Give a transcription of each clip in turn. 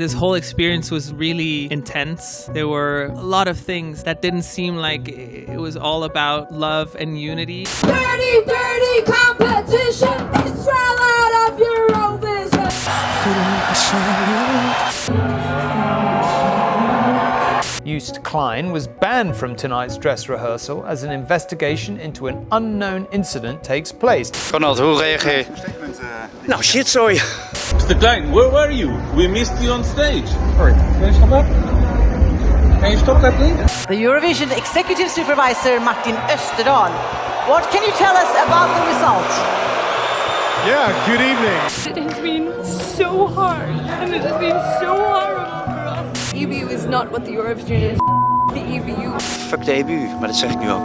This whole experience was really intense. There were a lot of things that didn't seem like it was all about love and unity. Dirty, dirty competition is straight out of Eurovision. Joost Klein was banned from tonight's dress rehearsal as an investigation into an unknown incident takes place. Ronald, hoe reageer je? Nou, shit, sorry. Mr. Klein, where were you? We missed you on stage. Sorry, can you stop that? Can you stop that, please? The Eurovision Executive Supervisor Martin Österdahl. What can you tell us about the result? Yeah, good evening. It has been so hard, and it has been so horrible for us. EBU is not what the Eurovision is. The EBU. Fuck de EBU, maar dat zeg ik nu ook.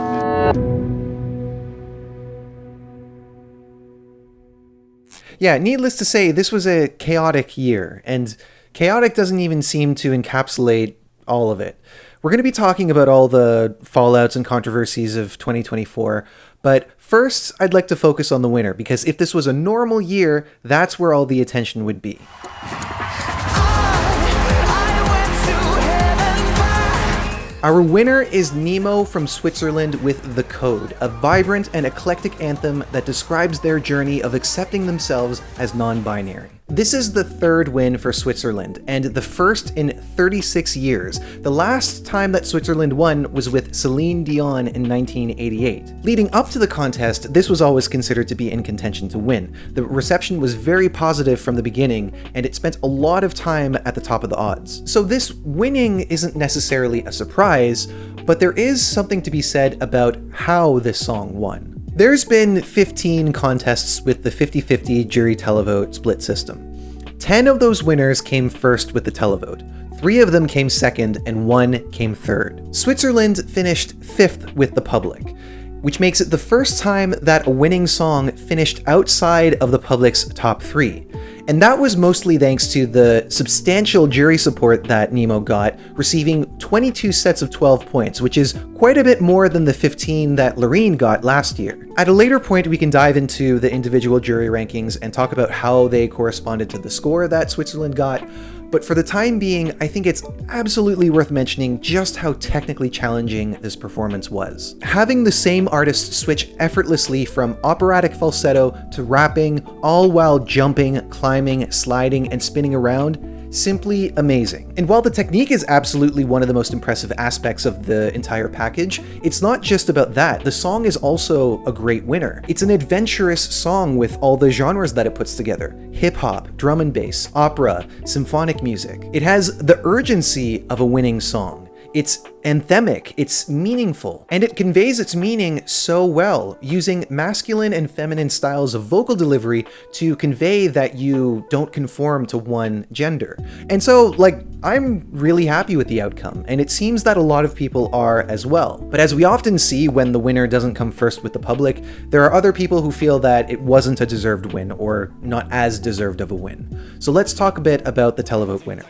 Yeah, needless to say, this was a chaotic year, and chaotic doesn't even seem to encapsulate all of it. We're going to be talking about all the fallouts and controversies of 2024, but first, I'd like to focus on the winner, because if this was a normal year, that's where all the attention would be. Our winner is Nemo from Switzerland with The Code, a vibrant and eclectic anthem that describes their journey of accepting themselves as non-binary. This is the third win for Switzerland, and the first in 36 years. The last time that Switzerland won was with Celine Dion in 1988. Leading up to the contest, this was always considered to be in contention to win. The reception was very positive from the beginning, and it spent a lot of time at the top of the odds. So this winning isn't necessarily a surprise, but there is something to be said about how this song won. There's been 15 contests with the 50-50 jury televote split system. 10 of those winners came first with the televote. 3 of them came second and 1 came third. Switzerland finished 5th with the public, which makes it the first time that a winning song finished outside of the public's top 3. And that was mostly thanks to the substantial jury support that Nemo got, receiving 22 sets of 12 points, which is quite a bit more than the 15 that Loreen got last year. At a later point, we can dive into the individual jury rankings and talk about how they corresponded to the score that Switzerland got. But for the time being, I think it's absolutely worth mentioning just how technically challenging this performance was. Having the same artist switch effortlessly from operatic falsetto to rapping, all while jumping, climbing, sliding, and spinning around, simply amazing. And while the technique is absolutely one of the most impressive aspects of the entire package, it's not just about that. The song is also a great winner. It's an adventurous song with all the genres that it puts together: hip-hop, drum and bass, opera, symphonic music. It has the urgency of a winning song. It's anthemic, it's meaningful, and it conveys its meaning so well, using masculine and feminine styles of vocal delivery to convey that you don't conform to one gender. And so, I'm really happy with the outcome, and it seems that a lot of people are as well. But as we often see when the winner doesn't come first with the public, there are other people who feel that it wasn't a deserved win, or not as deserved of a win. So let's talk a bit about the televote winner.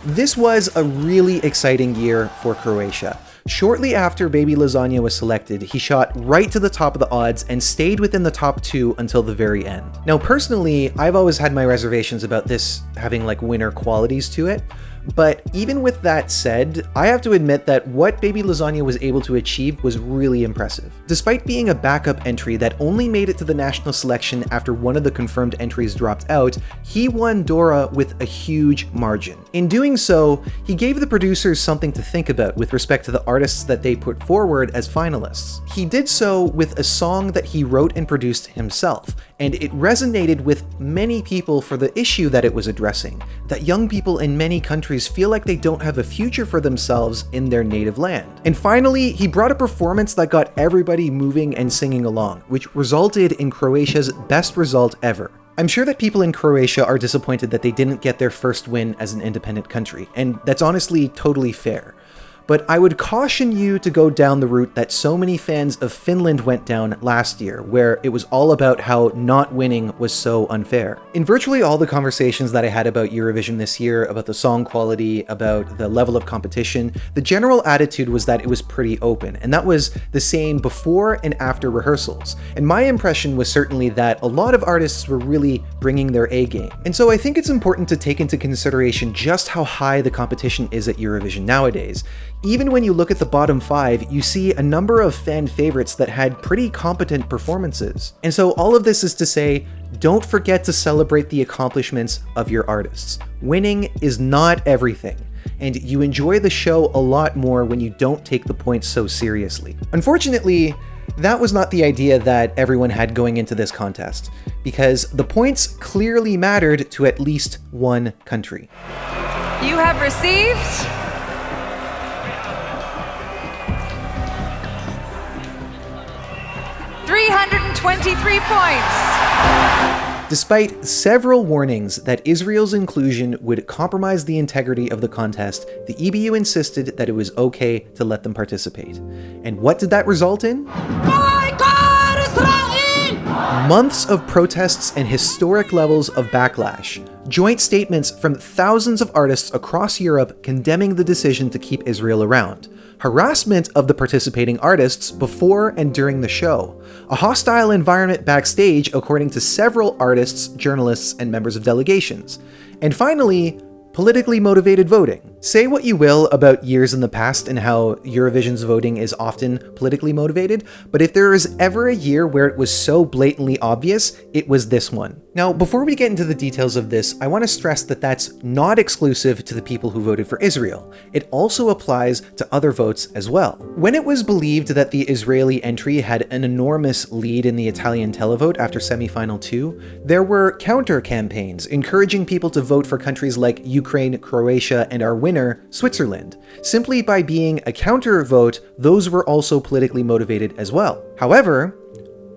This was a really exciting year for Croatia. Shortly after Baby Lasagna was selected, he shot right to the top of the odds and stayed within the top 2 until the very end. Now personally, I've always had my reservations about this having winner qualities to it, but even with that said, I have to admit that what Baby Lasagna was able to achieve was really impressive. Despite being a backup entry that only made it to the national selection after one of the confirmed entries dropped out, he won Dora with a huge margin. In doing so, he gave the producers something to think about with respect to the artists that they put forward as finalists. He did so with a song that he wrote and produced himself, and it resonated with many people for the issue that it was addressing, that young people in many countries feel like they don't have a future for themselves in their native land. And finally, he brought a performance that got everybody moving and singing along, which resulted in Croatia's best result ever. I'm sure that people in Croatia are disappointed that they didn't get their first win as an independent country, and that's honestly totally fair. but I would caution you to go down the route that so many fans of Finland went down last year, where it was all about how not winning was so unfair. In virtually all the conversations that I had about Eurovision this year, about the song quality, about the level of competition, the general attitude was that it was pretty open, and that was the same before and after rehearsals. And my impression was certainly that a lot of artists were really bringing their A game. And so I think it's important to take into consideration just how high the competition is at Eurovision nowadays. Even when you look at the bottom 5, you see a number of fan favorites that had pretty competent performances. And so all of this is to say, don't forget to celebrate the accomplishments of your artists. Winning is not everything, and you enjoy the show a lot more when you don't take the points so seriously. Unfortunately, that was not the idea that everyone had going into this contest, because the points clearly mattered to at least one country. You have received 323 points. Despite several warnings that Israel's inclusion would compromise the integrity of the contest, the EBU insisted that it was okay to let them participate. And what did that result in? Months of protests and historic levels of backlash. Joint statements from thousands of artists across Europe condemning the decision to keep Israel around. Harassment of the participating artists before and during the show. A hostile environment backstage, according to several artists, journalists, and members of delegations. And finally, politically motivated voting. Say what you will about years in the past and how Eurovision's voting is often politically motivated, but if there is ever a year where it was so blatantly obvious, it was this one. Now, before we get into the details of this, I want to stress that that's not exclusive to the people who voted for Israel. It also applies to other votes as well. When it was believed that the Israeli entry had an enormous lead in the Italian televote after semifinal 2, there were counter campaigns encouraging people to vote for countries like Ukraine, Croatia, and our winner, Switzerland. Simply by being a counter vote, those were also politically motivated as well. However,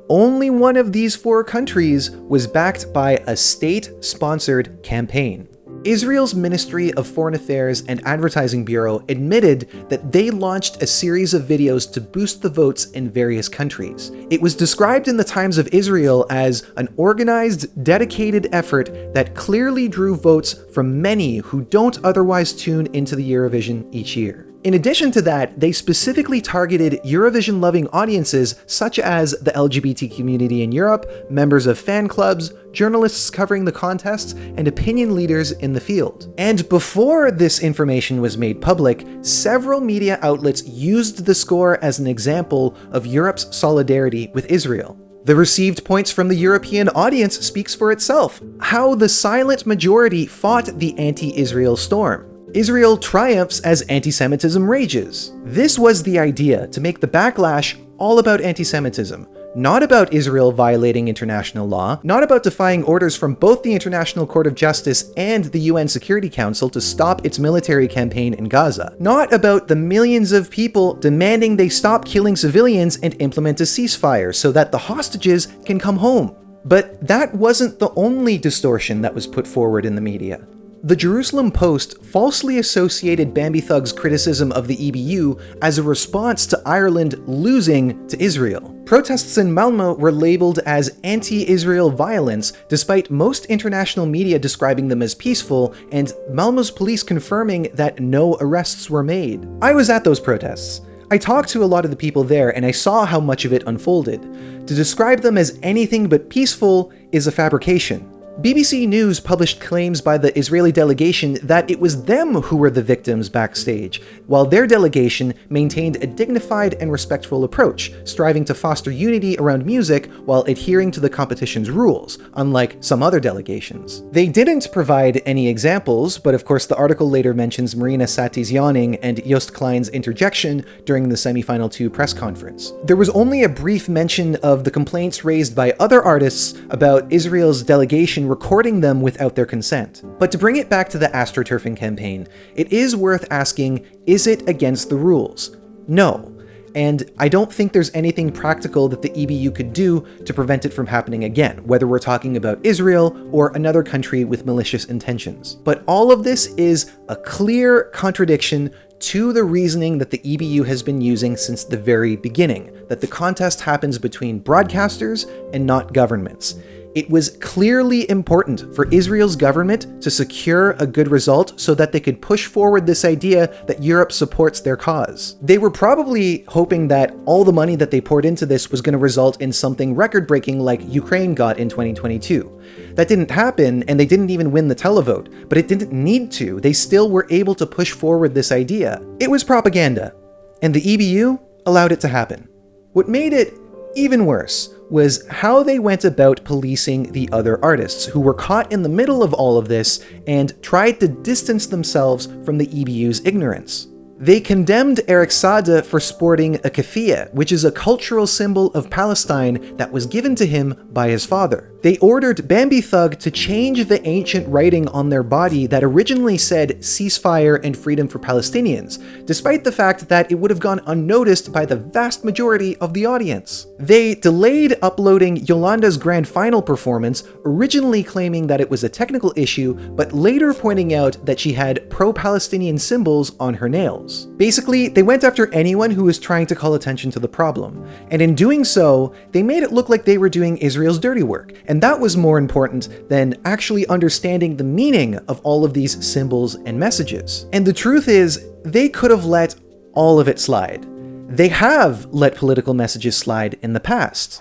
only one of these 4 countries was backed by a state-sponsored campaign. Israel's Ministry of Foreign Affairs and Advertising Bureau admitted that they launched a series of videos to boost the votes in various countries. It was described in the Times of Israel as an organized, dedicated effort that clearly drew votes from many who don't otherwise tune into the Eurovision each year. In addition to that, they specifically targeted Eurovision-loving audiences such as the LGBT community in Europe, members of fan clubs, journalists covering the contests, and opinion leaders in the field. And before this information was made public, several media outlets used the score as an example of Europe's solidarity with Israel. The received points from the European audience speaks for itself. How the silent majority fought the anti-Israel storm. Israel triumphs as anti-Semitism rages. This was the idea, to make the backlash all about anti-Semitism, not about Israel violating international law, not about defying orders from both the International Court of Justice and the UN Security Council to stop its military campaign in Gaza, not about the millions of people demanding they stop killing civilians and implement a ceasefire so that the hostages can come home. But that wasn't the only distortion that was put forward in the media. The Jerusalem Post falsely associated Bambi Thug's criticism of the EBU as a response to Ireland losing to Israel. Protests in Malmö were labeled as anti-Israel violence, despite most international media describing them as peaceful, and Malmö's police confirming that no arrests were made. I was at those protests. I talked to a lot of the people there, and I saw how much of it unfolded. To describe them as anything but peaceful is a fabrication. BBC News published claims by the Israeli delegation that it was them who were the victims backstage, while their delegation maintained a dignified and respectful approach, striving to foster unity around music while adhering to the competition's rules, unlike some other delegations. They didn't provide any examples, but of course the article later mentions Marina Sati's yawning and Joost Klein's interjection during the semifinal 2 press conference. There was only a brief mention of the complaints raised by other artists about Israel's delegation recording them without their consent. But to bring it back to the astroturfing campaign, it is worth asking, is it against the rules? No. And I don't think there's anything practical that the EBU could do to prevent it from happening again, whether we're talking about Israel or another country with malicious intentions. But all of this is a clear contradiction to the reasoning that the EBU has been using since the very beginning, that the contest happens between broadcasters and not governments. It was clearly important for Israel's government to secure a good result so that they could push forward this idea that Europe supports their cause. They were probably hoping that all the money that they poured into this was going to result in something record-breaking like Ukraine got in 2022. That didn't happen, and they didn't even win the televote, but it didn't need to. They still were able to push forward this idea. It was propaganda, and the EBU allowed it to happen. What made it even worse was how they went about policing the other artists who were caught in the middle of all of this and tried to distance themselves from the EBU's ignorance. They condemned Eric Saade for sporting a keffiyeh, which is a cultural symbol of Palestine that was given to him by his father. They ordered Bambi Thug to change the ancient writing on their body that originally said ceasefire and freedom for Palestinians, despite the fact that it would have gone unnoticed by the vast majority of the audience. They delayed uploading Yolanda's grand final performance, originally claiming that it was a technical issue, but later pointing out that she had pro-Palestinian symbols on her nails. Basically, they went after anyone who was trying to call attention to the problem, and in doing so, they made it look like they were doing Israel's dirty work, and that was more important than actually understanding the meaning of all of these symbols and messages. And the truth is, they could have let all of it slide. They have let political messages slide in the past.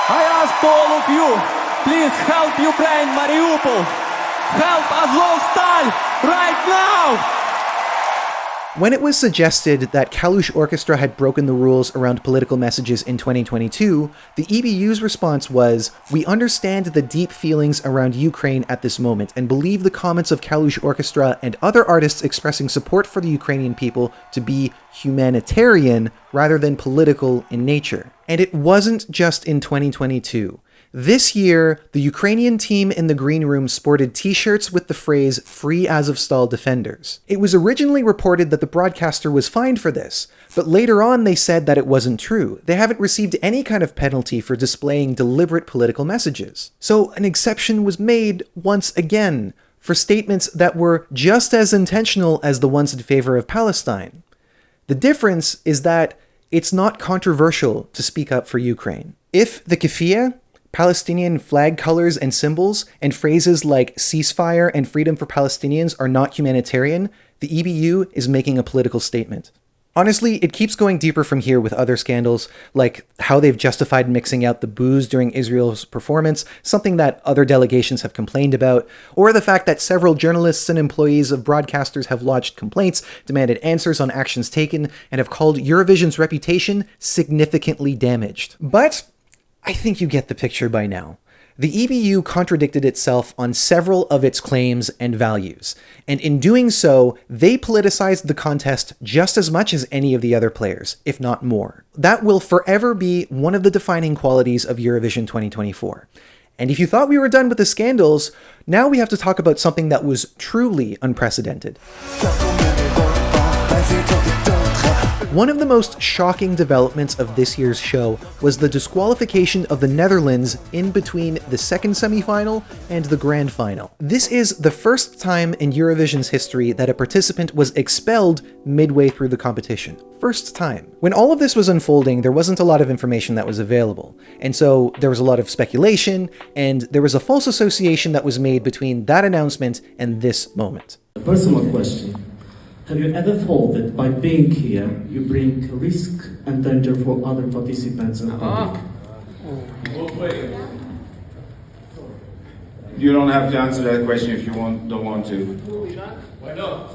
I ask all of you, please help Ukraine, Mariupol! Help Österdahl right now! When it was suggested that Kalush Orchestra had broken the rules around political messages in 2022, the EBU's response was, "We understand the deep feelings around Ukraine at this moment and believe the comments of Kalush Orchestra and other artists expressing support for the Ukrainian people to be humanitarian rather than political in nature." And it wasn't just in 2022. This year, the Ukrainian team in the green room sported t-shirts with the phrase "Free Azovstal Defenders." It was originally reported that the broadcaster was fined for this, but later on they said that it wasn't true. They haven't received any kind of penalty for displaying deliberate political messages. So an exception was made once again for statements that were just as intentional as the ones in favor of Palestine. The difference is that it's not controversial to speak up for Ukraine. If the keffiyeh, Palestinian flag colors and symbols, and phrases like ceasefire and freedom for Palestinians are not humanitarian, the EBU is making a political statement. Honestly, it keeps going deeper from here with other scandals, like how they've justified mixing out the booze during Israel's performance, something that other delegations have complained about, or the fact that several journalists and employees of broadcasters have lodged complaints, demanded answers on actions taken, and have called Eurovision's reputation significantly damaged. But I think you get the picture by now. The EBU contradicted itself on several of its claims and values, and in doing so, they politicized the contest just as much as any of the other players, if not more. That will forever be one of the defining qualities of Eurovision 2024. And if you thought we were done with the scandals, now we have to talk about something that was truly unprecedented. One of the most shocking developments of this year's show was the disqualification of the Netherlands in between the second semi-final and the grand final. This is the first time in Eurovision's history that a participant was expelled midway through the competition. First time. When all of this was unfolding, there wasn't a lot of information that was available, and so there was a lot of speculation, and there was a false association that was made between that announcement and this moment. A personal question. Have you ever thought that by being here, you bring risk and danger for other participants and public? You don't have to answer that question if you don't want to. Why not?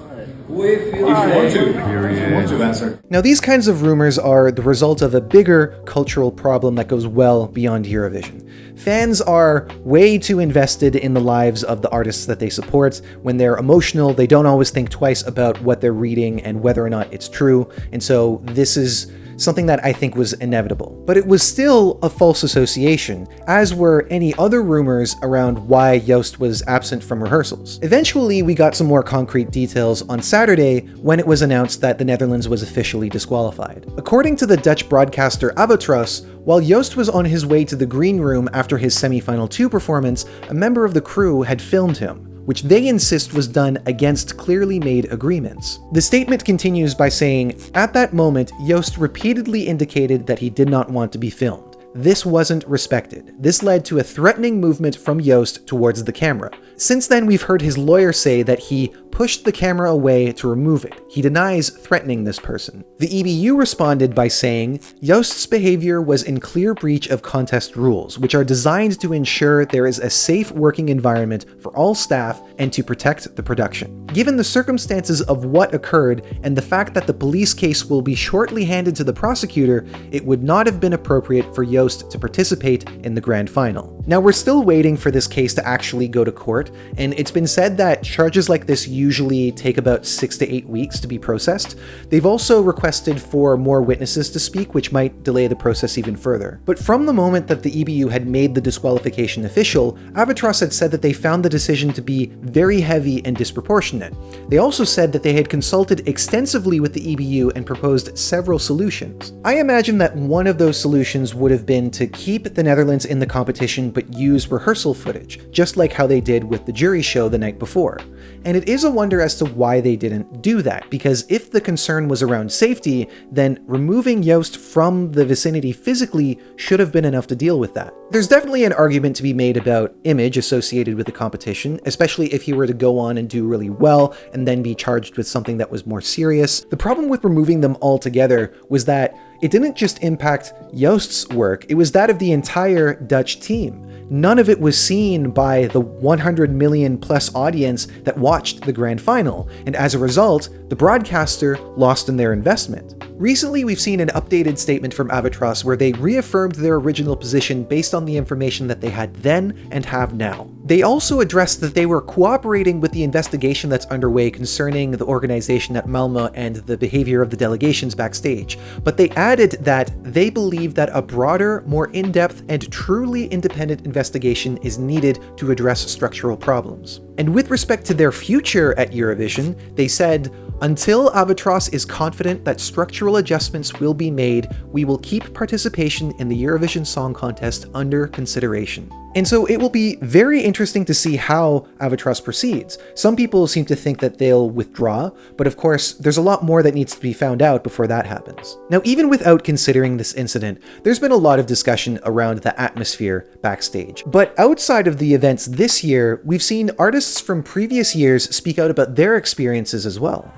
If you want to answer. Now, these kinds of rumors are the result of a bigger cultural problem that goes well beyond Eurovision. Fans are way too invested in the lives of the artists that they support. When they're emotional, they don't always think twice about what they're reading and whether or not it's true, and so this is something that I think was inevitable. But it was still a false association, as were any other rumors around why Joost was absent from rehearsals. Eventually, we got some more concrete details on Saturday when it was announced that the Netherlands was officially disqualified. According to the Dutch broadcaster Avatros, while Joost was on his way to the green room after his semi-final 2 performance, a member of the crew had filmed him. which they insist was done against clearly made agreements. The statement continues by saying, "At that moment, Joost repeatedly indicated that he did not want to be filmed. This wasn't respected. This led to a threatening movement from Joost towards the camera. Since then, we've heard his lawyer say that he pushed the camera away to remove it. He denies threatening this person." The EBU responded by saying, "Joost's behavior was in clear breach of contest rules, which are designed to ensure there is a safe working environment for all staff and to protect the production. Given the circumstances of what occurred and the fact that the police case will be shortly handed to the prosecutor, it would not have been appropriate for Joost to participate in the grand final." Now, we're still waiting for this case to actually go to court, and it's been said that charges like this usually take about 6 to 8 weeks to be processed. They've also requested for more witnesses to speak, which might delay the process even further. But from the moment that the EBU had made the disqualification official, Avatros had said that they found the decision to be very heavy and disproportionate. They also said that they had consulted extensively with the EBU and proposed several solutions. I imagine that one of those solutions would have been to keep the Netherlands in the competition but use rehearsal footage, just like how they did with the jury show the night before. And it is a wonder as to why they didn't do that, because if the concern was around safety, then removing Joost from the vicinity physically should have been enough to deal with that. There's definitely an argument to be made about image associated with the competition, especially if he were to go on and do really well and then be charged with something that was more serious. The problem with removing them altogether was that it didn't just impact Joost's work, it was that of the entire Dutch team. None of it was seen by the 100 million plus audience that watched the grand final, and as a result, the broadcaster lost in their investment. Recently, we've seen an updated statement from Avatros where they reaffirmed their original position based on the information that they had then and have now. They also addressed that they were cooperating with the investigation that's underway concerning the organization at Malmö and the behavior of the delegations backstage, but they added that they believe that a broader, more in-depth, and truly independent investigation is needed to address structural problems. And with respect to their future at Eurovision, they said, "Until Avatros is confident that structural adjustments will be made, we will keep participation in the Eurovision Song Contest under consideration." And so it will be very interesting to see how Avatros proceeds. Some people seem to think that they'll withdraw, but of course, there's a lot more that needs to be found out before that happens. Now, even without considering this incident, there's been a lot of discussion around the atmosphere backstage. But outside of the events this year, we've seen artists from previous years speak out about their experiences as well.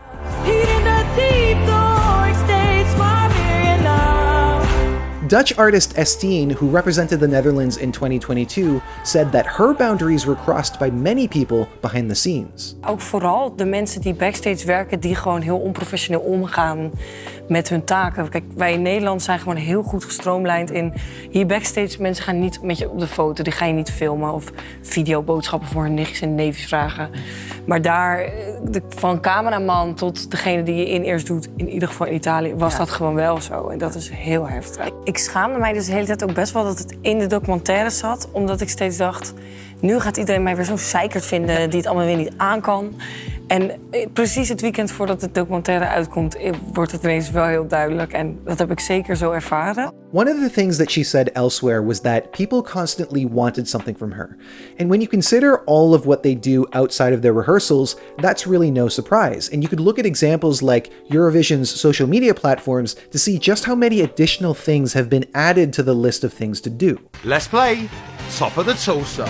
Dutch artist Österdahl, who represented the Netherlands in 2022, said that her boundaries were crossed by many people behind the scenes. Ook vooral de mensen die backstage werken, die gewoon heel onprofessioneel omgaan met hun taken. Kijk, wij in Nederland zijn gewoon heel goed gestroomlijnd in. Hier backstage, mensen gaan niet met je op de foto, die ga je niet filmen of videoboodschappen voor hun nichtjes en neefjes vragen. Maar daar, van cameraman tot degene die je in eerst doet, in ieder geval in Italië, was dat gewoon wel zo. En dat is heel heftig. Ik schaamde mij dus de hele tijd ook best wel dat het in de documentaire zat, omdat ik steeds dacht, nu gaat iedereen mij weer zo'n zeikert vinden die het allemaal weer niet aan kan. En precies het weekend voordat de documentaire uitkomt, wordt het ineens wel heel duidelijk. En dat heb ik zeker zo ervaren. One of the things that she said elsewhere was that people constantly wanted something from her. And when you consider all of what they do outside of their rehearsals, that's really no surprise. And you could look at examples like Eurovision's social media platforms to see just how many additional things have been added to the list of things to do. Let's play Top of the Tulsa.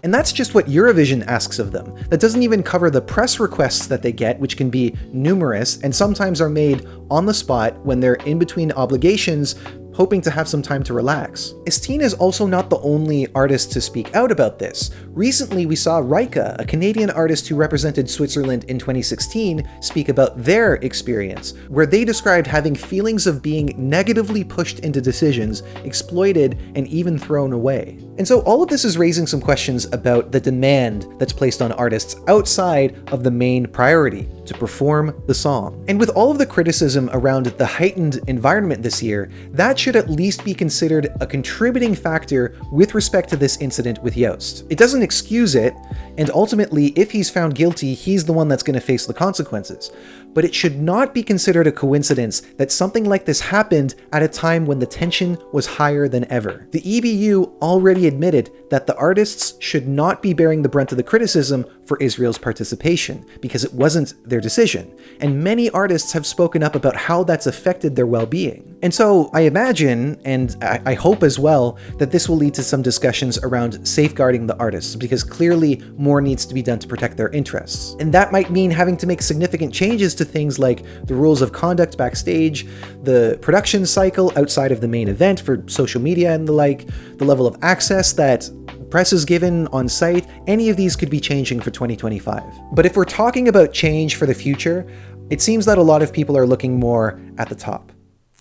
And that's just what Eurovision asks of them. That doesn't even cover the press requests that they get, which can be numerous and sometimes are made on the spot when they're in between obligations, hoping to have some time to relax. Österdahl is also not the only artist to speak out about this. Recently, we saw Rika, a Canadian artist who represented Switzerland in 2016, speak about their experience, where they described having feelings of being negatively pushed into decisions, exploited, and even thrown away. And so all of this is raising some questions about the demand that's placed on artists outside of the main priority, to perform the song. And with all of the criticism around the heightened environment this year, that should at least be considered a contributing factor with respect to this incident with Joost. It doesn't excuse it. And ultimately, if he's found guilty, he's the one that's going to face the consequences. But it should not be considered a coincidence that something like this happened at a time when the tension was higher than ever. The EBU already admitted that the artists should not be bearing the brunt of the criticism for Israel's participation, because it wasn't their decision. And many artists have spoken up about how that's affected their well-being. And so I imagine, and I hope as well, that this will lead to some discussions around safeguarding the artists, because clearly more needs to be done to protect their interests. And that might mean having to make significant changes to things like the rules of conduct backstage, the production cycle outside of the main event for social media and the like, the level of access that press is given on site. Any of these could be changing for 2025. But if we're talking about change for the future, it seems that a lot of people are looking more at the top.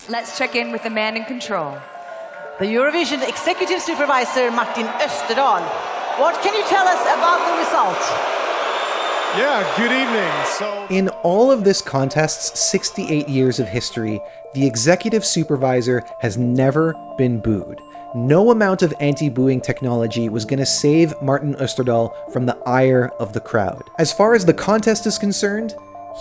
Let's check in with the man in control. The Eurovision Executive Supervisor Martin Österdahl. What can you tell us about the result? Yeah, good evening. In all of this contest's 68 years of history, the executive supervisor has never been booed. No amount of anti-booing technology was going to save Martin Österdahl from the ire of the crowd. As far as the contest is concerned,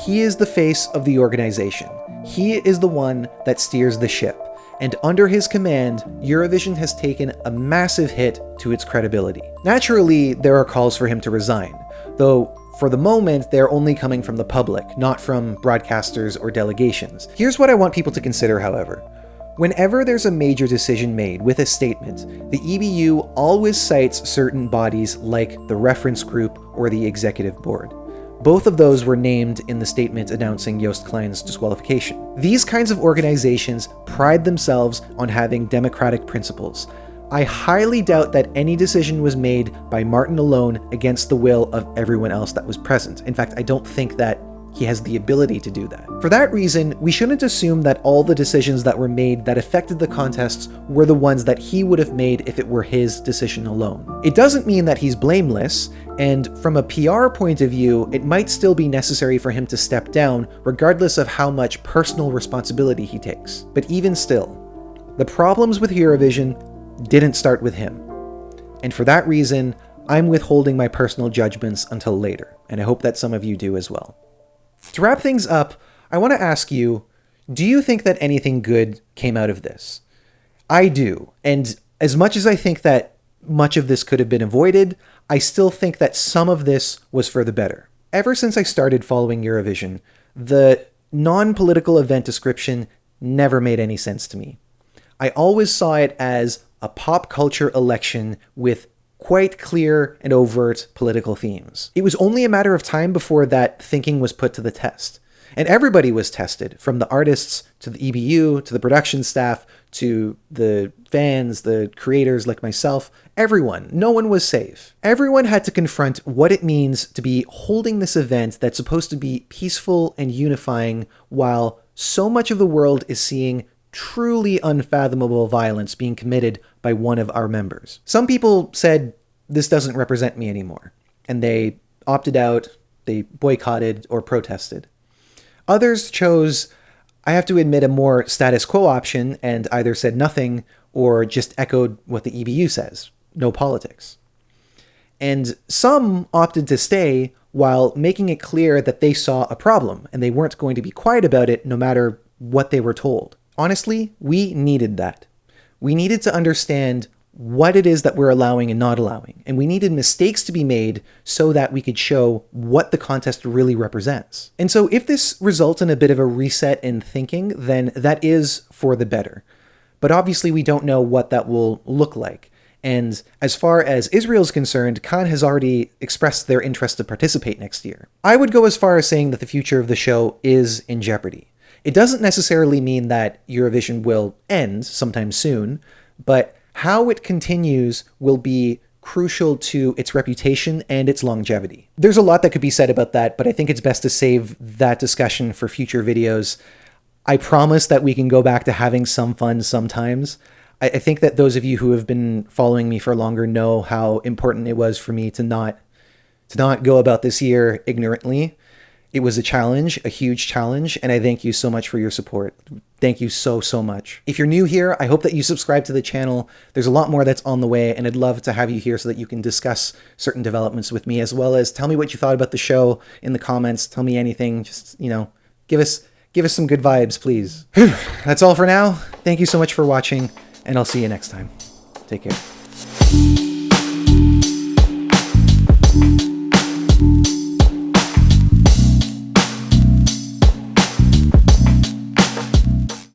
he is the face of the organization. He is the one that steers the ship. And under his command, Eurovision has taken a massive hit to its credibility. Naturally, there are calls for him to resign, though for the moment, they're only coming from the public, not from broadcasters or delegations. Here's what I want people to consider, however. Whenever there's a major decision made with a statement, the EBU always cites certain bodies like the reference group or the executive board. Both of those were named in the statement announcing Joost Klein's disqualification. These kinds of organizations pride themselves on having democratic principles. I highly doubt that any decision was made by Martin alone against the will of everyone else that was present. In fact, I don't think that he has the ability to do that. For that reason, we shouldn't assume that all the decisions that were made that affected the contests were the ones that he would have made if it were his decision alone. It doesn't mean that he's blameless, and from a PR point of view, it might still be necessary for him to step down, regardless of how much personal responsibility he takes. But even still, the problems with Eurovision didn't start with him. And for that reason, I'm withholding my personal judgments until later, and I hope that some of you do as well. To wrap things up, I want to ask you, do you think that anything good came out of this? I do, and as much as I think that much of this could have been avoided, I still think that some of this was for the better. Ever since I started following Eurovision, the non-political event description never made any sense to me. I always saw it as a pop culture election with quite clear and overt political themes. It was only a matter of time before that thinking was put to the test. And everybody was tested, from the artists to the EBU, to the production staff, to the fans, the creators like myself, everyone. No one was safe. Everyone had to confront what it means to be holding this event that's supposed to be peaceful and unifying, while so much of the world is seeing truly unfathomable violence being committed by one of our members. Some people said, this doesn't represent me anymore, and they opted out, they boycotted or protested. Others chose, I have to admit, a more status quo option and either said nothing or just echoed what the EBU says, no politics. And some opted to stay while making it clear that they saw a problem and they weren't going to be quiet about it no matter what they were told. Honestly, we needed that. We needed to understand what it is that we're allowing and not allowing, and we needed mistakes to be made so that we could show what the contest really represents. And so if this results in a bit of a reset in thinking, then that is for the better. But obviously we don't know what that will look like. And as far as Israel's concerned, Cannes has already expressed their interest to participate next year. I would go as far as saying that the future of the show is in jeopardy. It doesn't necessarily mean that Eurovision will end sometime soon, but how it continues will be crucial to its reputation and its longevity. There's a lot that could be said about that, but I think it's best to save that discussion for future videos. I promise that we can go back to having some fun sometimes. I think that those of you who have been following me for longer know how important it was for me to not go about this year ignorantly. It was a challenge, a huge challenge, and I thank you so much for your support. Thank you so, so much. If you're new here, I hope that you subscribe to the channel. There's a lot more that's on the way, and I'd love to have you here so that you can discuss certain developments with me, as well as tell me what you thought about the show in the comments. Tell me anything. Just, you know, give us some good vibes, please. That's all for now. Thank you so much for watching, and I'll see you next time. Take care.